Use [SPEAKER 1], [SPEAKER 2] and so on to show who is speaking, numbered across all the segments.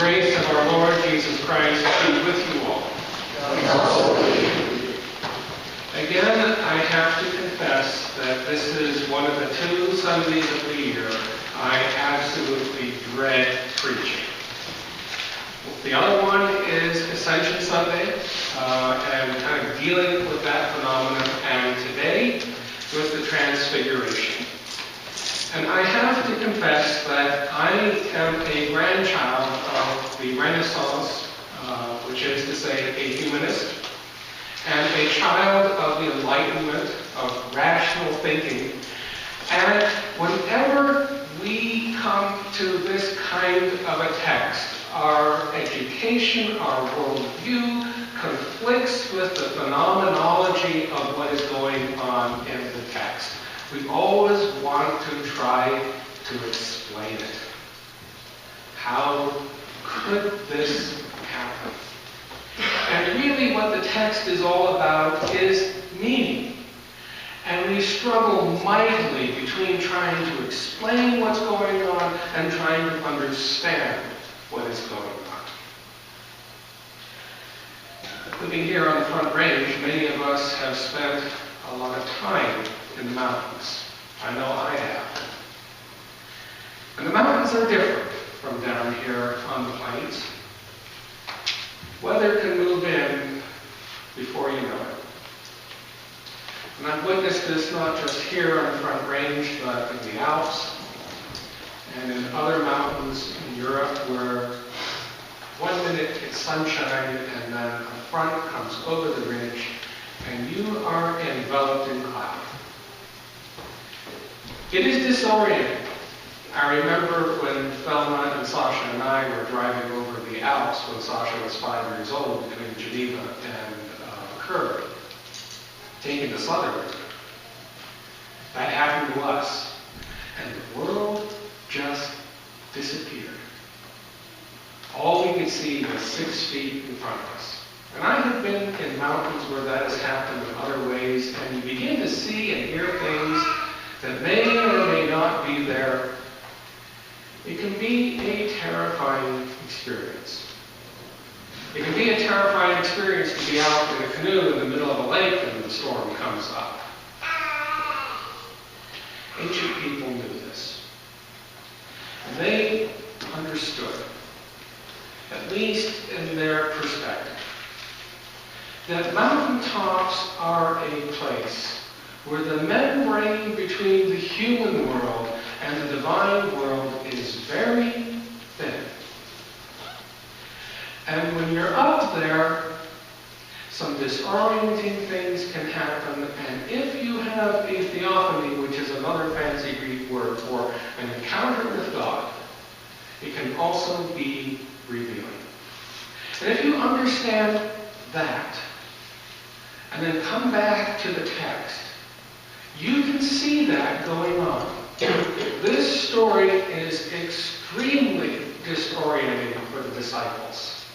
[SPEAKER 1] grace of our Lord Jesus Christ be with you all. Again, I have to confess that this is one of the 2 Sundays of the year I absolutely dread preaching. The other one is Ascension Sunday, and kind of dealing with that phenomenon, and today was the Transfiguration. And I have to confess that I am a grandchild of the Renaissance, which is to say a humanist, and a child of the Enlightenment, of rational thinking. And whenever we come to this kind of a text, our education, our worldview conflicts with the phenomenology of what is going on in the text. We always want to try to explain it. How could this happen? And really what the text is all about is meaning. And we struggle mightily between trying to explain what's going on and trying to understand what is going on. Living here on the Front Range, many of us have spent a lot of time in the mountains. I know I have. And the mountains are different from down here on the plains. Weather can move in before you know it. And I've witnessed this not just here on the Front Range, but in the Alps and in other mountains in Europe where 1 minute it's sunshine and then a front comes over the ridge and you are enveloped in cloud. It is disorienting. I remember when Thelma and Sasha and I were driving over the Alps when Sasha was 5 years old between Geneva and Curb, taking the Sutherland. That happened to us. And the world just disappeared. All we could see was 6 feet in front of us. And I have been in mountains where that has happened in other ways, and you begin to see and hear things that may or may not be there. It can be a terrifying experience. It can be a terrifying experience to be out in a canoe in the middle of a lake and the storm comes up. Ancient people knew this. And they understood, at least in their perspective, that mountaintops are a place where the membrane between the human world and the divine world is very thin. And when you're up there, some disorienting things can happen, and if you have a theophany, which is another fancy Greek word for an encounter with God, it can also be revealing. And if you understand that, and then come back to the text, you can see that going on. This story is extremely disorienting for the disciples.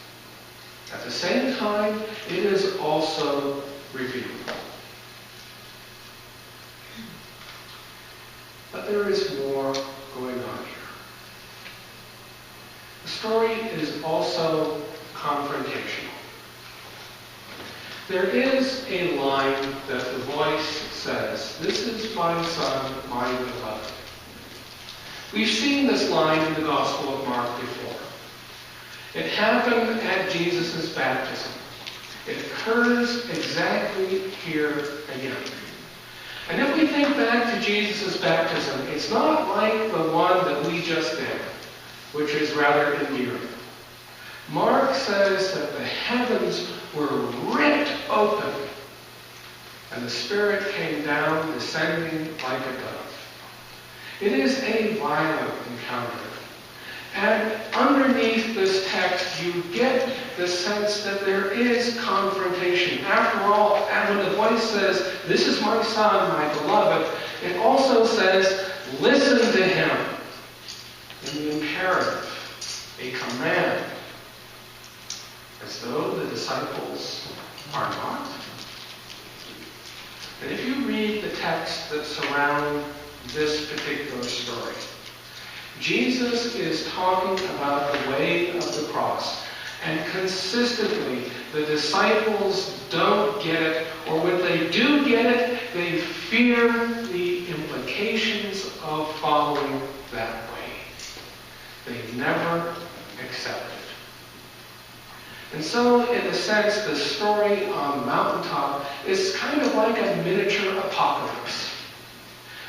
[SPEAKER 1] At the same time, it is also revealing. But there is more going on here. The story is also confrontational. There is a line that the voice says, "This is my son, my beloved." We've seen this line in the Gospel of Mark before. It happened at Jesus' baptism. It occurs exactly here again. And if we think back to Jesus' baptism, it's not like the one that we just did, which is rather endearing. Mark says that the heavens were ripped open, and the Spirit came down, descending like a dove. It is a violent encounter. And underneath this text, you get the sense that there is confrontation. After all, and when the voice says, "This is my son, my beloved," it also says, "Listen to him." In the imperative, a command. As though the disciples are not. And if you read the texts that surround this particular story, Jesus is talking about the way of the cross. And consistently, the disciples don't get it, or when they do get it, they fear the implications of following that way. They never accept it. And so, in a sense, the story on the mountaintop is kind of like a miniature apocalypse.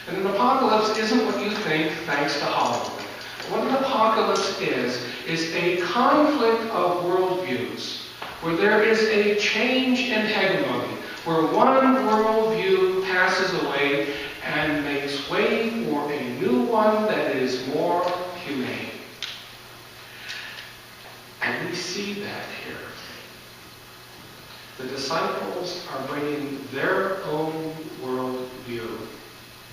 [SPEAKER 1] And an apocalypse isn't what you think thanks to Hollywood. What an apocalypse is a conflict of worldviews, where there is a change in hegemony, where one worldview passes away and makes way for a new one that is more humane. And we see that here. The disciples are bringing their own worldview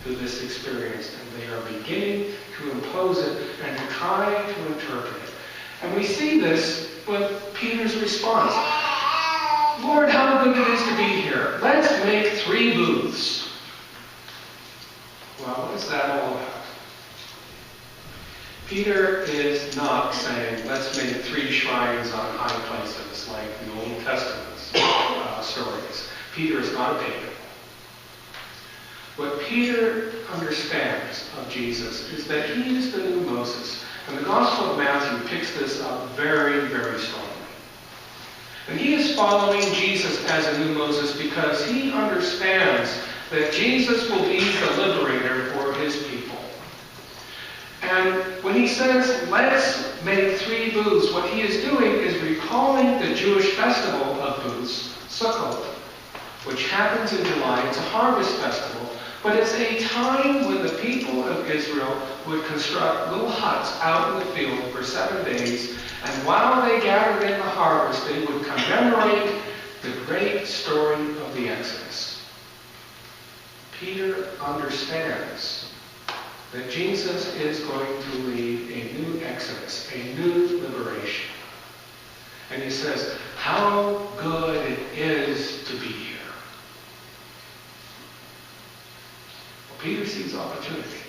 [SPEAKER 1] to this experience, and they are beginning to impose it and to try to interpret it. And we see this with Peter's response. Lord, how good it is to be here. Let's make 3 booths. Well, what is that all about? Peter is not saying, let's make 3 shrines on high places like the Old Testament stories. Peter is not a pagan. What Peter understands of Jesus is that he is the new Moses. And the Gospel of Matthew picks this up very, very strongly. And he is following Jesus as a new Moses because he understands that Jesus will be the liberator for his people. And when he says, let's make 3 booths, what he is doing is recalling the Jewish festival of booths, Sukkot, which happens in July. It's a harvest festival, but it's a time when the people of Israel would construct little huts out in the field for 7 days, and while they gathered in the harvest, they would commemorate the great story of the Exodus. Peter understands that Jesus is going to lead a new Exodus, a new liberation. And he says, how good it is to be here. Well, Peter sees opportunity.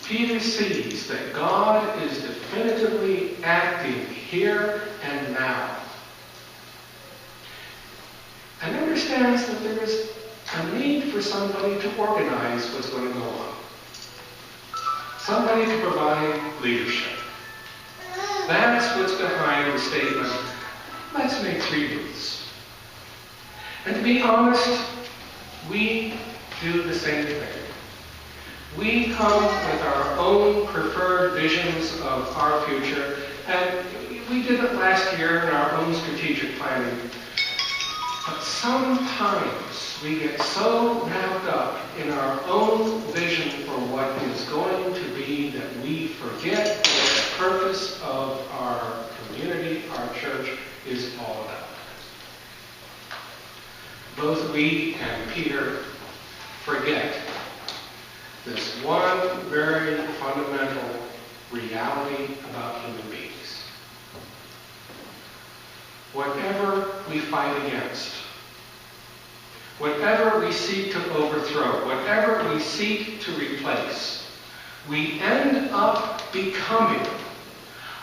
[SPEAKER 1] Peter sees that God is definitively acting here and now. And understands that there is a need for somebody to organize what's going to go on. Somebody to provide leadership. That's what's behind the statement, let's make 3 booths. And to be honest, we do the same thing. We come with our own preferred visions of our future, and we did it last year in our own strategic planning. But sometimes we get so wrapped up in our own vision for what is going to be that we forget what the purpose of our community, our church, is all about. Both we and Peter forget this one very fundamental reality about human beings. Whatever we fight against, whatever we seek to overthrow, whatever we seek to replace, we end up becoming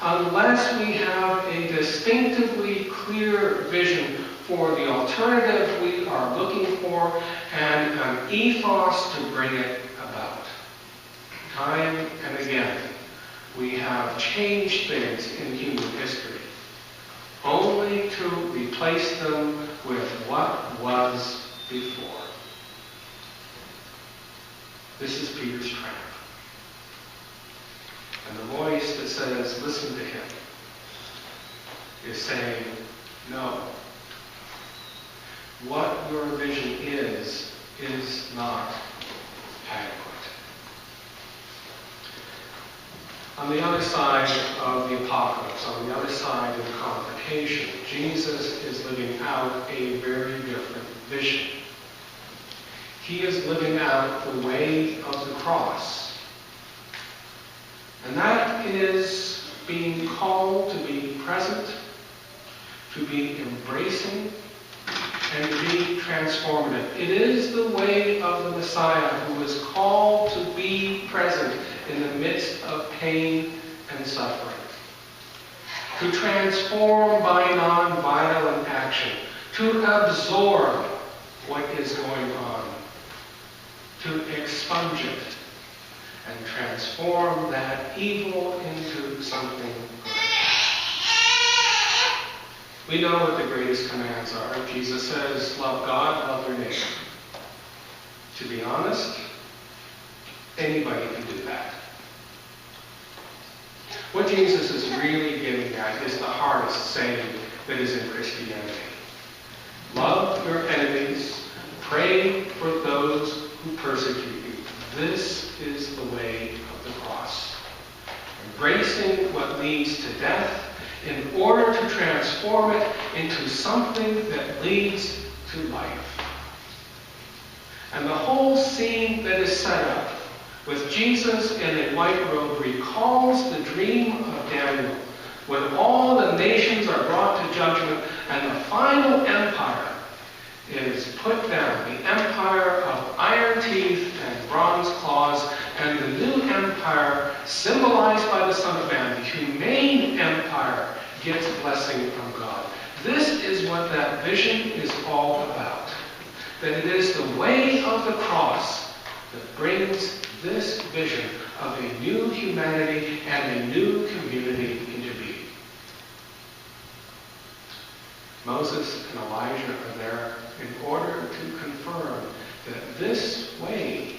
[SPEAKER 1] unless we have a distinctively clear vision for the alternative we are looking for and an ethos to bring it about. Time and again, we have changed things in human history, only to replace them with what was before. This is Peter's trap. And the voice that says, listen to him, is saying, no. What your vision is not adequate. On the other side of the apocalypse, on the other side of the confrontation, Jesus is living out a very different vision. He is living out the way of the cross. And that is being called to be present, to be embracing, and to be transformative. It is the way of the Messiah who is called to be present in the midst of pain and suffering. to transform by non-violent action, to absorb what is going on, to expunge it, and transform that evil into something good. We know what the greatest commands are. Jesus says, love God, love your neighbor. To be honest, anybody can do that. What Jesus is really getting at is the hardest saying that is in Christianity. Love your enemies, pray for those who persecute you. This is the way of the cross. Embracing what leads to death in order to transform it into something that leads to life. And the whole scene that is set up with Jesus in a white robe recalls the dream of Daniel, when all the nations are brought to judgment and the final empire is put down, the empire of iron teeth and bronze claws, and the new empire, symbolized by the Son of Man, the humane empire, gets blessing from God. This is what that vision is all about. That it is the way of the cross that brings this vision of a new humanity and a new community into being. Moses and Elijah are there in order to confirm that this way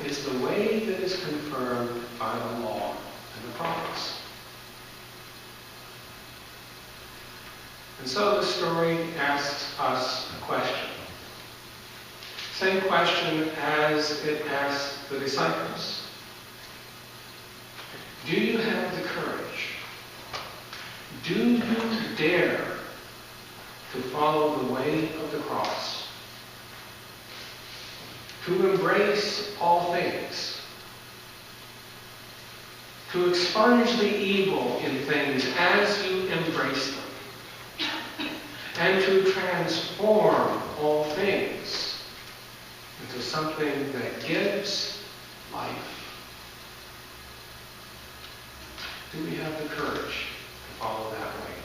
[SPEAKER 1] is the way that is confirmed by the law and the prophets. And so the story asks us a question. Same question as it asked the disciples. Do you have the courage? Do you dare to follow the way of the cross? To embrace all things? To expunge the evil in things as you embrace them? And to transform all things into something that gives life? Do we have the courage to follow that way?